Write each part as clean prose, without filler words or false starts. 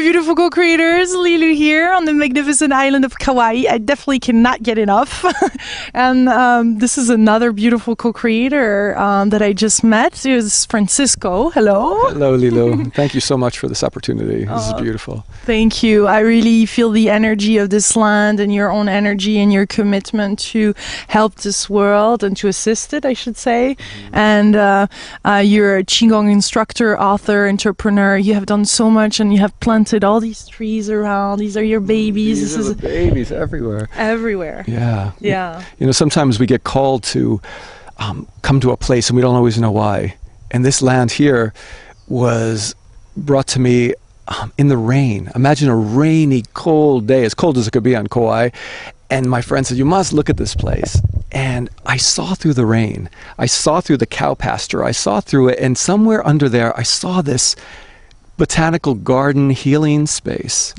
beautiful co-creators, Lilu here on the magnificent island of Kauai. I definitely cannot get enough. And this is another beautiful co-creator that I just met. It was Francesco. Hello. Hello, Lilu. Thank you so much for this opportunity. This is beautiful. Thank you. I really feel the energy of this land and your own energy and your commitment to help this world and to assist it, I should say. And you're a Qigong instructor, author, entrepreneur. You have done so much, and you have planted all these trees around. These are your babies. These are the babies everywhere. Everywhere. Yeah. Yeah. You know, sometimes we get called to come to a place and we don't always know why. And this land here was brought to me in the rain. Imagine a rainy, cold day, as cold as it could be on Kauai. And my friend said, you must look at this place. And I saw through the rain. I saw through the cow pasture. I saw through it. And somewhere under there, I saw this botanical garden healing space.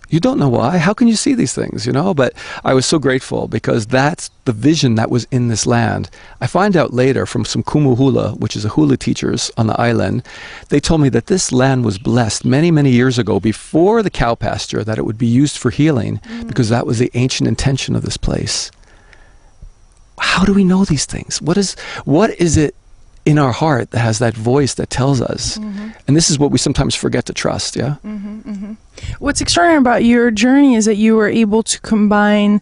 You don't know why. How can you see these things, you know? But I was so grateful because that's the vision that was in this land. I find out later from some kumu hula, which is a hula teachers on the island, they told me that this land was blessed many, many years ago before the cow pasture, that it would be used for healing because that was the ancient intention of this place. How do we know these things? What is it in our heart that has that voice that tells us? And this is what we sometimes forget to trust, yeah? What's extraordinary about your journey is that you were able to combine,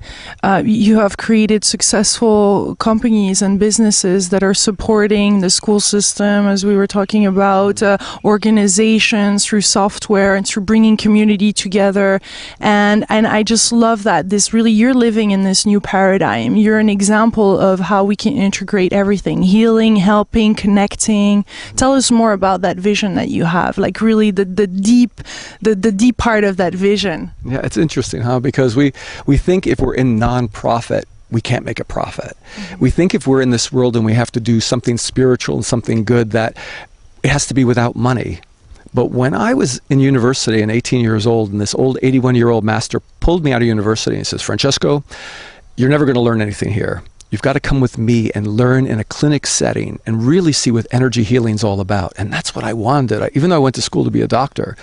you have created successful companies and businesses that are supporting the school system, as we were talking about, organizations through software and through bringing community together. And I just love that you're living in this new paradigm. You're an example of how we can integrate everything, healing, helping, connecting. Tell us more about that vision that you have, like really the deep part of that vision. Yeah, it's interesting, huh? Because we think if we're in non-profit, we can't make a profit. We think if we're in this world and we have to do something spiritual and something good, that it has to be without money. But when I was in university and 18 years old, and this old 81-year-old master pulled me out of university and says, Francesco, you're never going to learn anything here. You've got to come with me and learn in a clinic setting and really see what energy healing's all about. And that's what I wanted. Even though I went to school to be a doctor,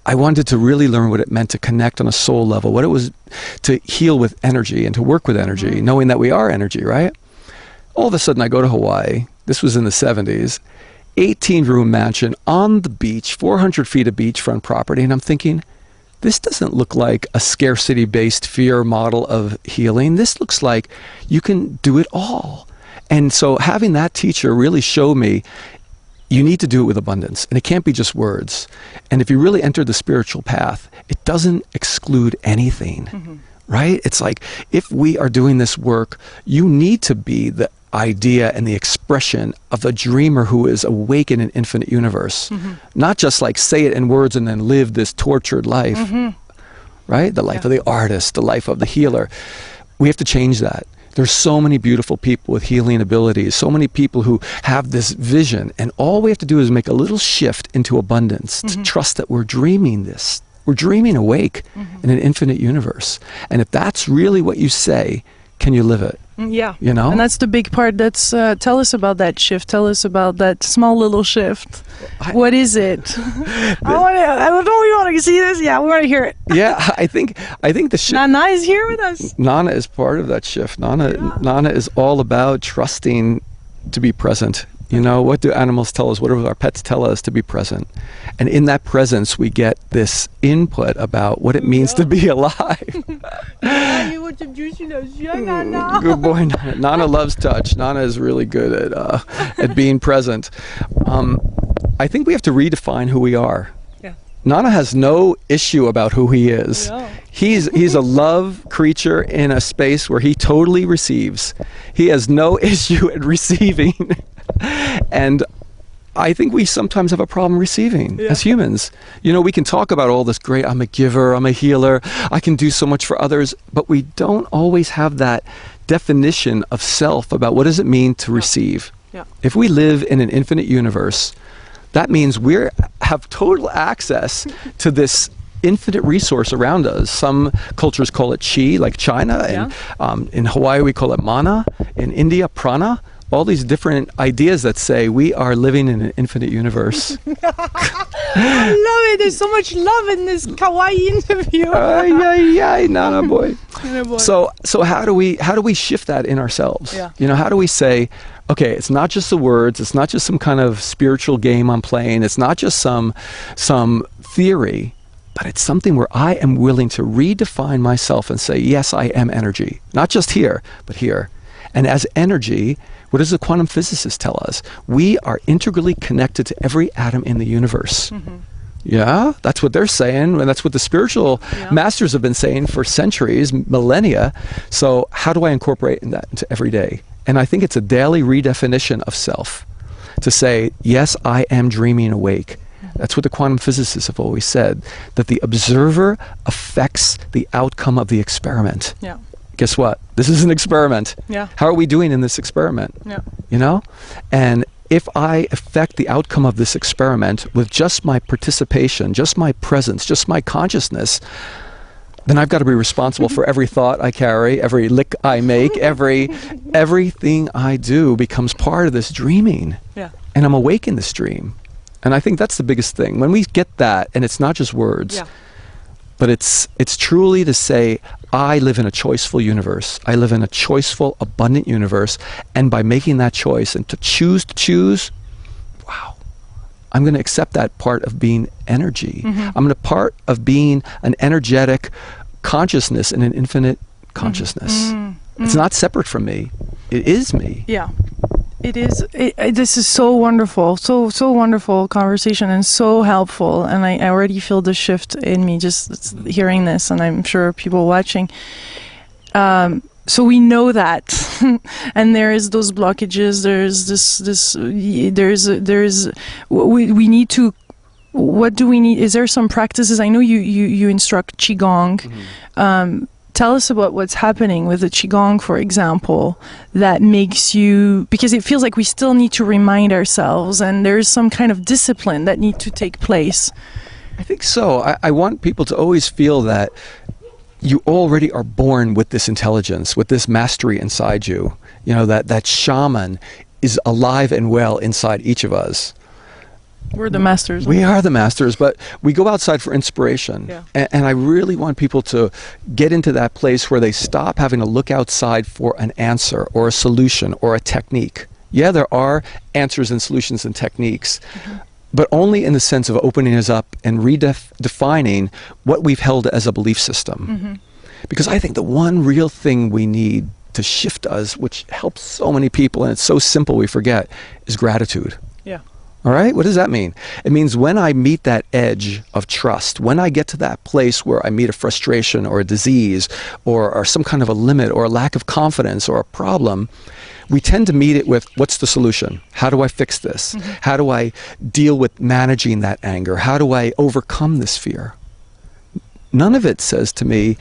I wanted to really learn what it meant to connect on a soul level, what it was to heal with energy and to work with energy, knowing that we are energy, right? All of a sudden I go to Hawaii. This was in the 70s, 18-room mansion on the beach, 400 feet of beachfront property. And I'm thinking, this doesn't look like a scarcity-based fear model of healing. This looks like you can do it all. And so having that teacher really show me, you need to do it with abundance, and it can't be just words. And if you really enter the spiritual path, it doesn't exclude anything, right? It's like, if we are doing this work, you need to be the idea and the expression of the dreamer who is awake in an infinite universe. Not just like say it in words and then live this tortured life, right? The life of the artist, the life of the healer. We have to change that. There's so many beautiful people with healing abilities, so many people who have this vision, and all we have to do is make a little shift into abundance, to trust that we're dreaming this. We're dreaming awake in an infinite universe. And if that's really what you say, can you live it? Yeah. You know? And that's the big part. Tell us about that shift. Tell us about that small little shift. What is it? I don't know if you want to see this. Yeah, we want to hear it. Yeah, I think the shift. Nana is here with us. Nana is part of that shift. Nana is all about trusting to be present. You know, what do animals tell us? What do our pets tell us? To be present. And in that presence, we get this input about what it means to be alive. Good boy, Nana. Nana loves touch. Nana is really good at being present. I think we have to redefine who we are. Nana has no issue about who he is. He's a love creature in a space where he totally receives. He has no issue at receiving. And I think we sometimes have a problem receiving as humans. You know, we can talk about all this great, I'm a giver, I'm a healer, I can do so much for others, but we don't always have that definition of self about what does it mean to receive. If we live in an infinite universe, that means we have total access to this infinite resource around us. Some cultures call it chi, like China, and in Hawaii we call it mana, in India prana. All these different ideas that say we are living in an infinite universe. I love it. There's so much love in this kawaii interview. Nana boy. So how do we shift that in ourselves? You know, how do we say, okay, it's not just the words, it's not just some kind of spiritual game I'm playing, it's not just some theory, but it's something where I am willing to redefine myself and say, yes, I am energy. Not just here, but here. And as energy, what does the quantum physicists tell us? We are integrally connected to every atom in the universe. Yeah, that's what they're saying, and that's what the spiritual masters have been saying for centuries, millennia. So how do I incorporate that into every day? And I think it's a daily redefinition of self to say, yes, I am dreaming awake. That's what the quantum physicists have always said, that the observer affects the outcome of the experiment. Guess what? This is an experiment. How are we doing in this experiment? You know? And if I affect the outcome of this experiment with just my participation, just my presence, just my consciousness, then I've got to be responsible for every thought I carry, every lick I make, everything I do becomes part of this dreaming. And I'm awake in this dream. And I think that's the biggest thing. When we get that, and it's not just words, but it's truly to say, I live in a choiceful universe. I live in a choiceful, abundant universe. And by making that choice and to choose, wow, I'm going to accept that part of being energy. I'm going to part of being an energetic consciousness in an infinite consciousness. It's not separate from me. It is me. It is. This is so wonderful, so wonderful conversation, and so helpful. And I already feel the shift in me just hearing this, and I'm sure people watching. So we know that, and there is those blockages. We need to. What do we need? Is there some practices? I know you instruct Qigong. Tell us about what's happening with the Qigong, for example, that makes you, because it feels like we still need to remind ourselves, and there's some kind of discipline that need to take place. I think so. I want people to always feel that you already are born with this intelligence, with this mastery inside you. You know, that shaman is alive and well inside each of us. We're the masters. We are the masters, but we go outside for inspiration. And I really want people to get into that place where they stop having to look outside for an answer or a solution or a technique. Yeah, there are answers and solutions and techniques, but only in the sense of opening us up and redefining what we've held as a belief system. Because I think the one real thing we need to shift us, which helps so many people, and it's so simple we forget, is gratitude. All right? What does that mean? It means when I meet that edge of trust, when I get to that place where I meet a frustration or a disease or some kind of a limit or a lack of confidence or a problem, we tend to meet it with, what's the solution? How do I fix this? How do I deal with managing that anger? How do I overcome this fear? None of it says to me,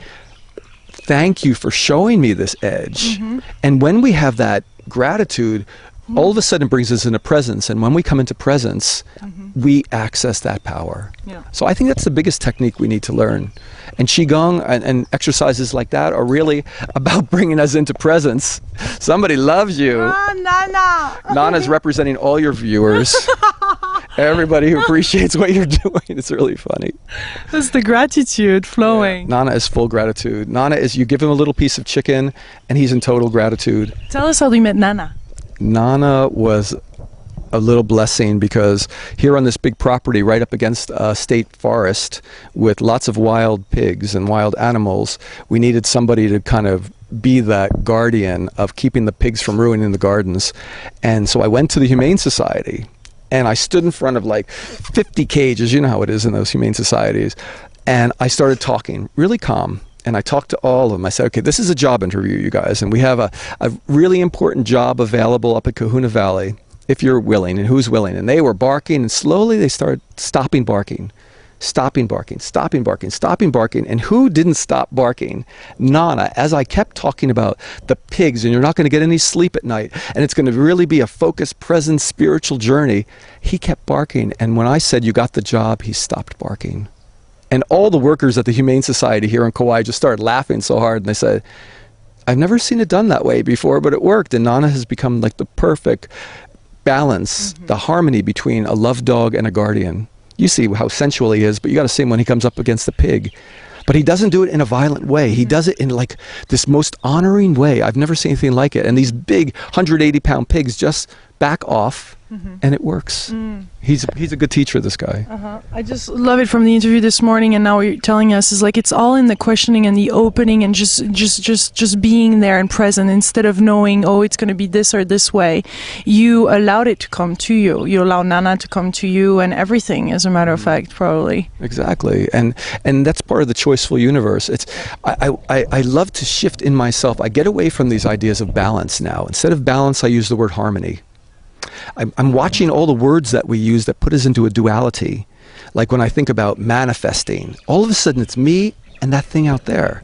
thank you for showing me this edge. And when we have that gratitude, all of a sudden brings us into presence, and when we come into presence, we access that power. So I think that's the biggest technique we need to learn. And Qigong and exercises like that are really about bringing us into presence. Somebody loves you. Nana. Nana's representing all your viewers. Everybody who appreciates what you're doing. It's really funny. That's the gratitude flowing. Nana is full gratitude. Nana is, you give him a little piece of chicken, and he's in total gratitude. Tell us how you met Nana. Nana was a little blessing because here on this big property right up against a state forest with lots of wild pigs and wild animals, we needed somebody to kind of be that guardian of keeping the pigs from ruining the gardens. And so I went to the Humane Society and I stood in front of like 50 cages, you know how it is in those Humane Societies, and I started talking really calm. And I talked to all of them. I said, okay, this is a job interview, you guys. And we have a really important job available up at Kahuna Valley, if you're willing, and who's willing. And they were barking, and slowly they started stopping barking. Stopping barking, stopping barking, stopping barking. And who didn't stop barking? Nana, as I kept talking about the pigs, and you're not going to get any sleep at night, and it's going to really be a focused, present, spiritual journey. He kept barking. And when I said, you got the job, he stopped barking. And all the workers at the Humane Society here in Kauai just started laughing so hard, and they said, I've never seen it done that way before, but it worked. And Nana has become like the perfect balance, the harmony between a love dog and a guardian. You see how sensual he is, but you got to see him when he comes up against the pig. But he doesn't do it in a violent way. He does it in like this most honoring way. I've never seen anything like it. And these big 180-pound pigs just back off, and it works. He's a good teacher, this guy. I just love it from the interview this morning, and now what you're telling us is like it's all in the questioning and the opening and just being there and present instead of knowing, oh, it's going to be this or this way. You allowed it to come to you. You allow Nana to come to you and everything, as a matter of fact, probably. Exactly. And that's part of the choiceful universe. It's I love to shift in myself. I get away from these ideas of balance now. Instead of balance, I use the word harmony. I'm watching all the words that we use that put us into a duality. Like when I think about manifesting, all of a sudden it's me and that thing out there.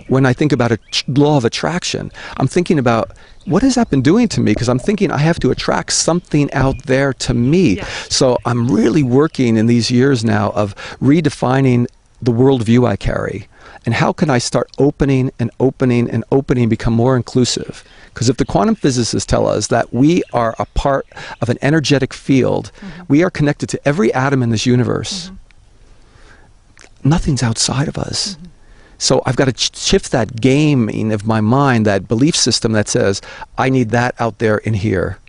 When I think about a law of attraction, I'm thinking about what has that been doing to me? Because I'm thinking I have to attract something out there to me. Yeah. So I'm really working in these years now of redefining the worldview I carry. And how can I start opening and opening and opening, become more inclusive? Because if the quantum physicists tell us that we are a part of an energetic field, we are connected to every atom in this universe. Nothing's outside of us. So I've got to shift that gaming of my mind, that belief system that says, I need that out there in here.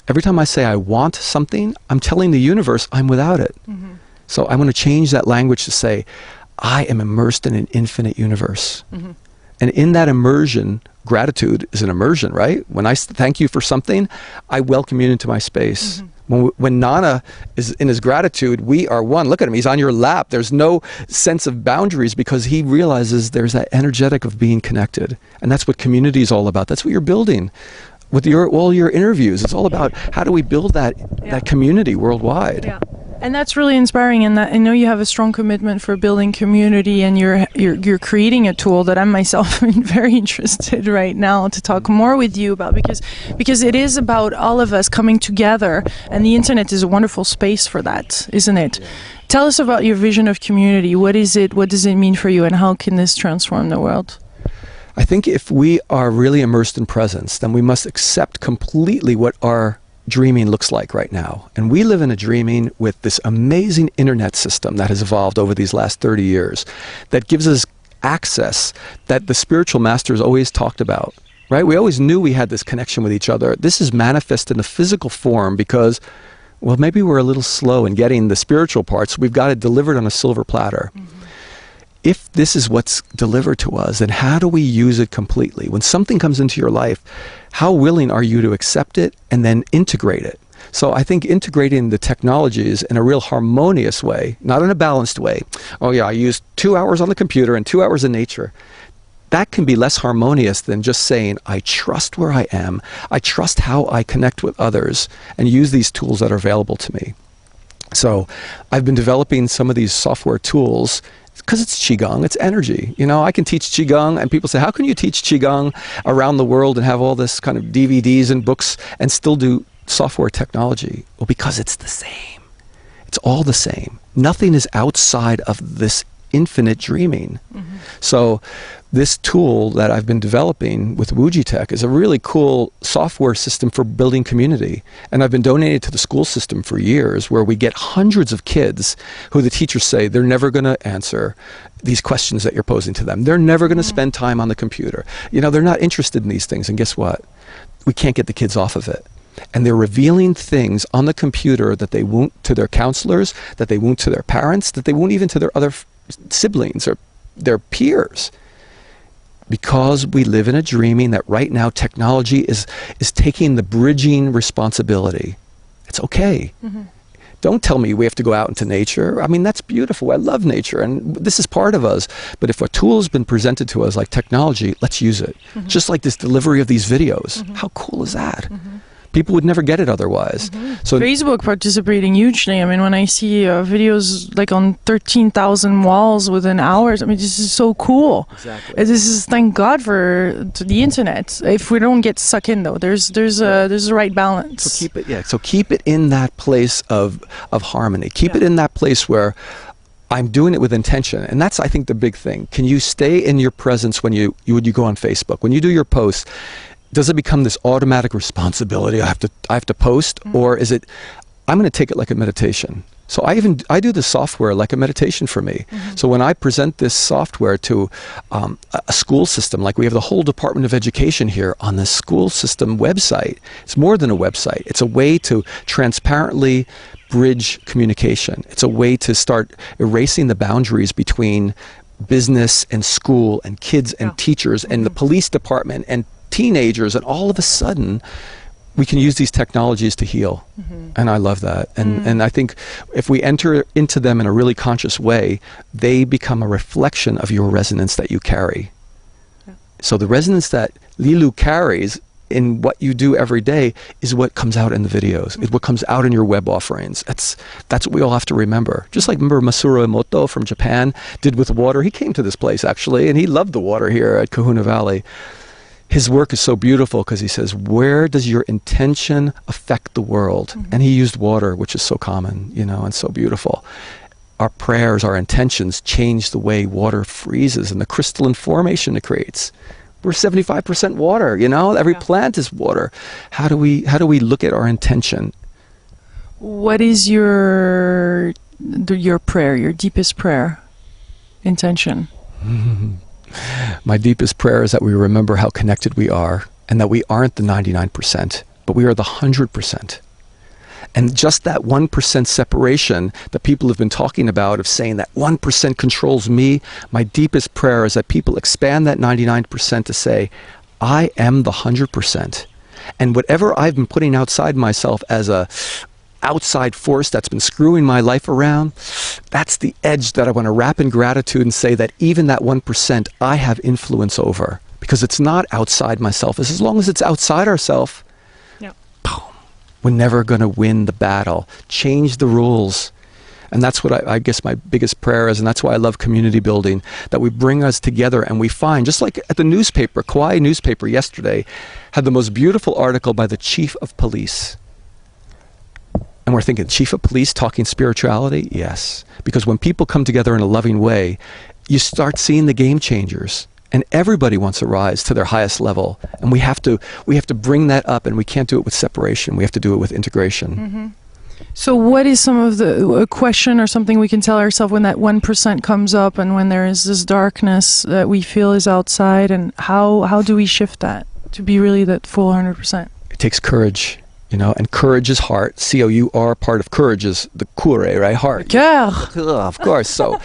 Every time I say I want something, I'm telling the universe I'm without it. So I want to change that language to say, I am immersed in an infinite universe. And in that immersion, gratitude is an immersion, right? When I thank you for something, I welcome you into my space. When Nana is in his gratitude, we are one. Look at him, he's on your lap. There's no sense of boundaries because he realizes there's that energetic of being connected. And that's what community is all about. That's what you're building. With all your interviews, it's all about how do we build that community worldwide. Yeah. And that's really inspiring, and I know you have a strong commitment for building community, and you're creating a tool that I myself am very interested right now to talk more with you about, because it is about all of us coming together, and the internet is a wonderful space for that, isn't it? Yeah. Tell us about your vision of community. What is it? What does it mean for you, and how can this transform the world? I think if we are really immersed in presence, then we must accept completely what our dreaming looks like right now. And we live in a dreaming with this amazing internet system that has evolved over these last 30 years that gives us access that the spiritual masters always talked about, right? We always knew we had this connection with each other. This is manifest in a physical form because, well, maybe we're a little slow in getting the spiritual parts. We've got it delivered on a silver platter. If this is what's delivered to us, then how do we use it completely? When something comes into your life, how willing are you to accept it and then integrate it? So I think integrating the technologies in a real harmonious way, not in a balanced way. Oh yeah, I used 2 hours on the computer and 2 hours in nature. That can be less harmonious than just saying, I trust where I am, I trust how I connect with others, and use these tools that are available to me. So I've been developing some of these software tools because it's Qigong, it's energy. You know, I can teach Qigong, and people say, how can you teach Qigong around the world and have all this kind of DVDs and books and still do software technology? Well, because it's the same. It's all the same. Nothing is outside of this infinite dreaming. So this tool that I've been developing with Wuji Tech is a really cool software system for building community. And I've been donating to the school system for years, where we get hundreds of kids who the teachers say they're never going to answer these questions that you're posing to them. They're never going to spend time on the computer. You know, they're not interested in these things. And guess what? We can't get the kids off of it. And they're revealing things on the computer that they won't to their counselors, that they won't to their parents, that they won't even to their other siblings or their peers. Because we live in a dreaming that right now technology is taking the bridging responsibility. It's okay. Don't tell me we have to go out into nature. I mean, that's beautiful. I love nature, and this is part of us. But if a tool has been presented to us like technology, let's use it. Just like this delivery of these videos. How cool is that? People would never get it otherwise. So Facebook participating hugely. I mean, when I see videos like on 13,000 walls within hours, I mean, this is so cool. Exactly. This is, thank God for the internet. If we don't get sucked in, though, there's a right balance. So keep it, So keep it in that place of harmony. Keep it in that place where I'm doing it with intention. And that's, I think, the big thing. Can you stay in your presence when you go on Facebook? When you do your posts, does it become this automatic responsibility? I have to post, or is it, I'm going to take it like a meditation. So I do the software like a meditation for me. So when I present this software to a school system, like we have the whole Department of Education here on the school system website, it's more than a website. It's a way to transparently bridge communication. It's a way to start erasing the boundaries between business and school and kids and teachers and the police department and teenagers, and all of a sudden we can use these technologies to heal. And I love that. And I think if we enter into them in a really conscious way, they become a reflection of your resonance that you carry. So the resonance that Lilu carries in what you do every day is what comes out in the videos. It's what comes out in your web offerings. That's what we all have to remember. Just like, remember Masaru Emoto from Japan did with water. He came to this place actually, and he loved the water here at Kahuna Valley. His work is so beautiful because he says, where does your intention affect the world? And he used water, which is so common, you know, and so beautiful. Our prayers, our intentions change the way water freezes and the crystalline formation it creates. We're 75% water, you know, every plant is water. How do we look at our intention? What is your prayer, your deepest prayer, intention? My deepest prayer is that we remember how connected we are, and that we aren't the 99%, but we are the 100%. And just that 1% separation that people have been talking about, of saying that 1% controls me, my deepest prayer is that people expand that 99% to say, I am the 100%. And whatever I've been putting outside myself as a outside force that's been screwing my life around, that's the edge that I want to wrap in gratitude and say that even that 1% I have influence over, because it's not outside myself. As long as it's outside ourselves, we're never going to win the battle. Change the rules. And that's what I guess my biggest prayer is, and that's why I love community building, that we bring us together and we find, just like at the newspaper, Kauai newspaper yesterday had the most beautiful article by the chief of police. And we're thinking, chief of police talking spirituality? Yes. Because when people come together in a loving way, you start seeing the game changers. And everybody wants to rise to their highest level. And we have to bring that up, and we can't do it with separation. We have to do it with integration. So what is some of a question or something we can tell ourselves when that 1% comes up and when there is this darkness that we feel is outside, and how do we shift that to be really that full 100%? It takes courage. You know, and courage is heart. C-O-U-R, part of courage is the kure, right? Heart. Cœur. Of course. So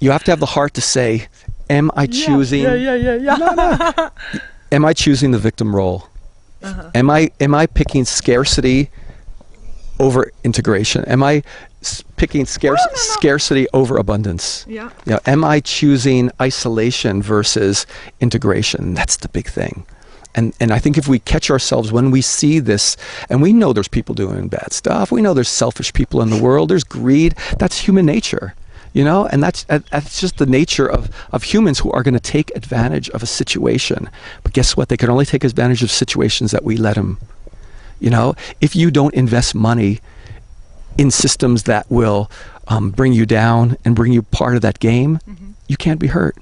you have to have the heart to say, am I choosing? No. Am I choosing the victim role? Am I picking scarcity over integration? Am I picking scarcity over abundance? You know, am I choosing isolation versus integration? That's the big thing. And I think if we catch ourselves when we see this, and we know there's people doing bad stuff, we know there's selfish people in the world, there's greed, that's human nature, you know, and that's just the nature of humans who are going to take advantage of a situation. But guess what? They can only take advantage of situations that we let them. You know, if you don't invest money in systems that will bring you down and bring you part of that game, you can't be hurt.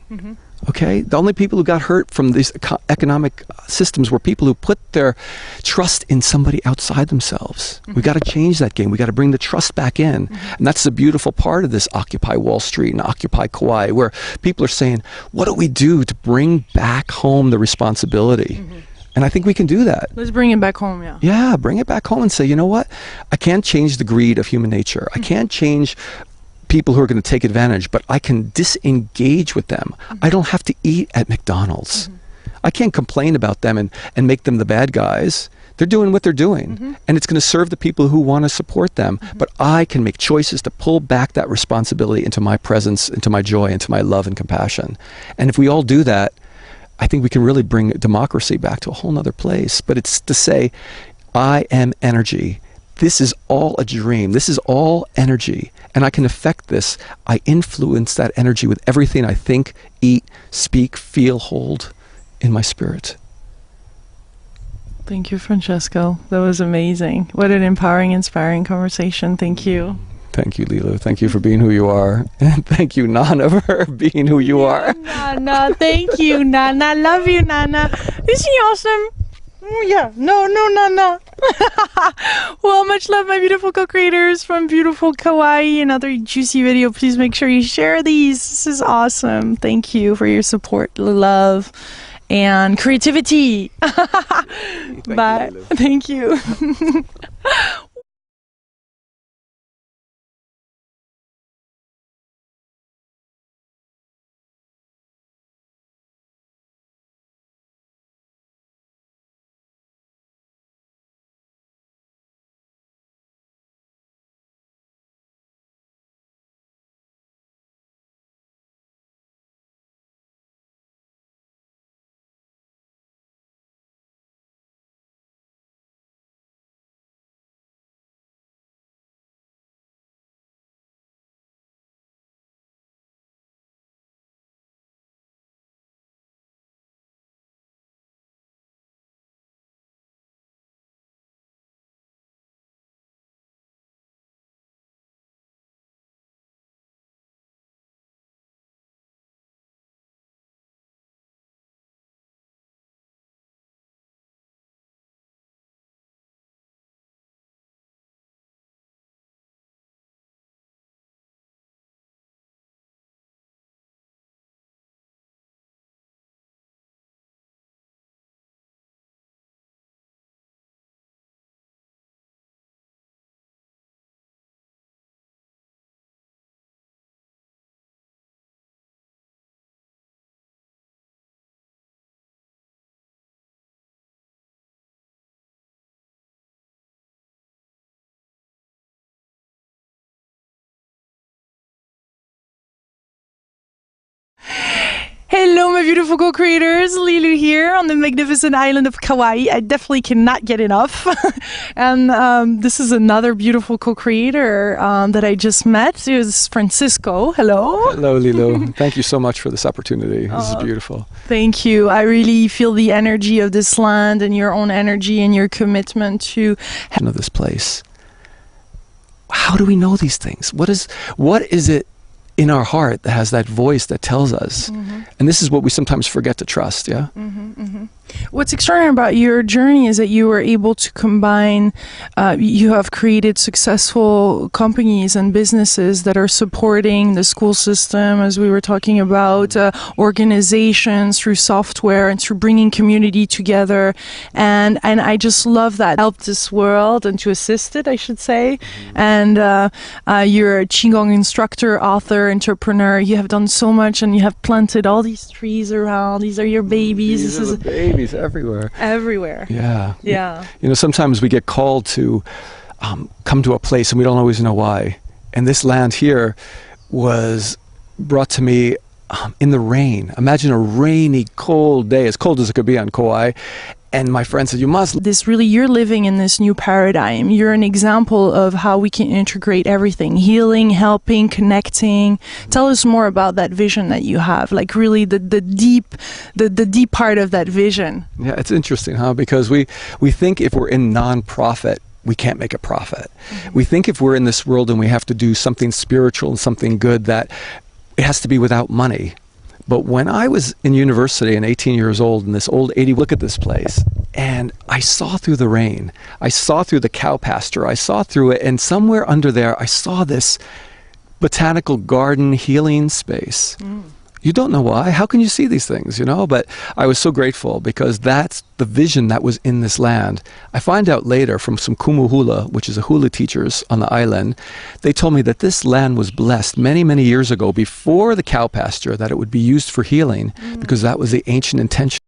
Okay? The only people who got hurt from these economic systems were people who put their trust in somebody outside themselves. We got to change that game. We got to bring the trust back in. And that's the beautiful part of this Occupy Wall Street and Occupy Kauai, where people are saying, what do we do to bring back home the responsibility? And I think we can do that. Let's bring it back home, Yeah, bring it back home and say, you know what? I can't change the greed of human nature. I can't change people who are going to take advantage, but I can disengage with them. I don't have to eat at McDonald's. I can't complain about them and make them the bad guys. They're doing what they're doing, and it's going to serve the people who want to support them. But I can make choices to pull back that responsibility into my presence, into my joy, into my love and compassion. And if we all do that, I think we can really bring democracy back to a whole nother place. But it's to say, I am energy. This is all a dream. This is all energy. And I can affect this. I influence that energy with everything I think, eat, speak, feel, hold in my spirit. Thank you, Francesco. That was amazing. What an empowering, inspiring conversation. Thank you. Thank you, Lilo. Thank you for being who you are. And thank you, Nana, for being who you are. Nana, thank you, Nana. Love you, Nana. Isn't he awesome? Oh, yeah. No, Nana. Well, much love, my beautiful co-creators from beautiful Kauai. Another juicy video. Please make sure you share these. This is awesome. Thank you for your support, love, and creativity. Bye. Thank you. Hello, my beautiful co-creators. Lilu here on the magnificent island of Kauai. I definitely cannot get enough. And this is another beautiful co-creator that I just met. It was Francesco. Hello. Hello, Lilu. Thank you so much for this opportunity. This is beautiful. Thank you. I really feel the energy of this land and your own energy and your commitment to this place. How do we know these things? What is it in our heart that has that voice that tells us? And this is what we sometimes forget to trust, yeah? What's extraordinary about your journey is that you were able to combine, you have created successful companies and businesses that are supporting the school system, as we were talking about, organizations through software and through bringing community together. And I just love that. Help this world and to assist it, I should say. And you're a Qigong instructor, author, entrepreneur. You have done so much, and you have planted all these trees around. These are your babies. These are the babies everywhere. Everywhere. Yeah. Yeah. You know, sometimes we get called to come to a place and we don't always know why. And this land here was brought to me in the rain. Imagine a rainy, cold day, as cold as it could be on Kauai. And my friend said, you must. You're living in this new paradigm. You're an example of how we can integrate everything. Healing, helping, connecting. Tell us more about that vision that you have. Like really the deep part of that vision. Yeah, it's interesting, huh? Because we think if we're in non-profit, we can't make a profit. We think if we're in this world and we have to do something spiritual and something good, that it has to be without money. But when I was in university and 18 years old, and this old 80, look at this place, and I saw through the rain, I saw through the cow pasture, I saw through it, and somewhere under there, I saw this botanical garden healing space. You don't know why. How can you see these things, you know? But I was so grateful because that's the vision that was in this land. I find out later from some kumu hula, which is a hula teachers on the island, they told me that this land was blessed many, many years ago before the cow pasture, that it would be used for healing because that was the ancient intention.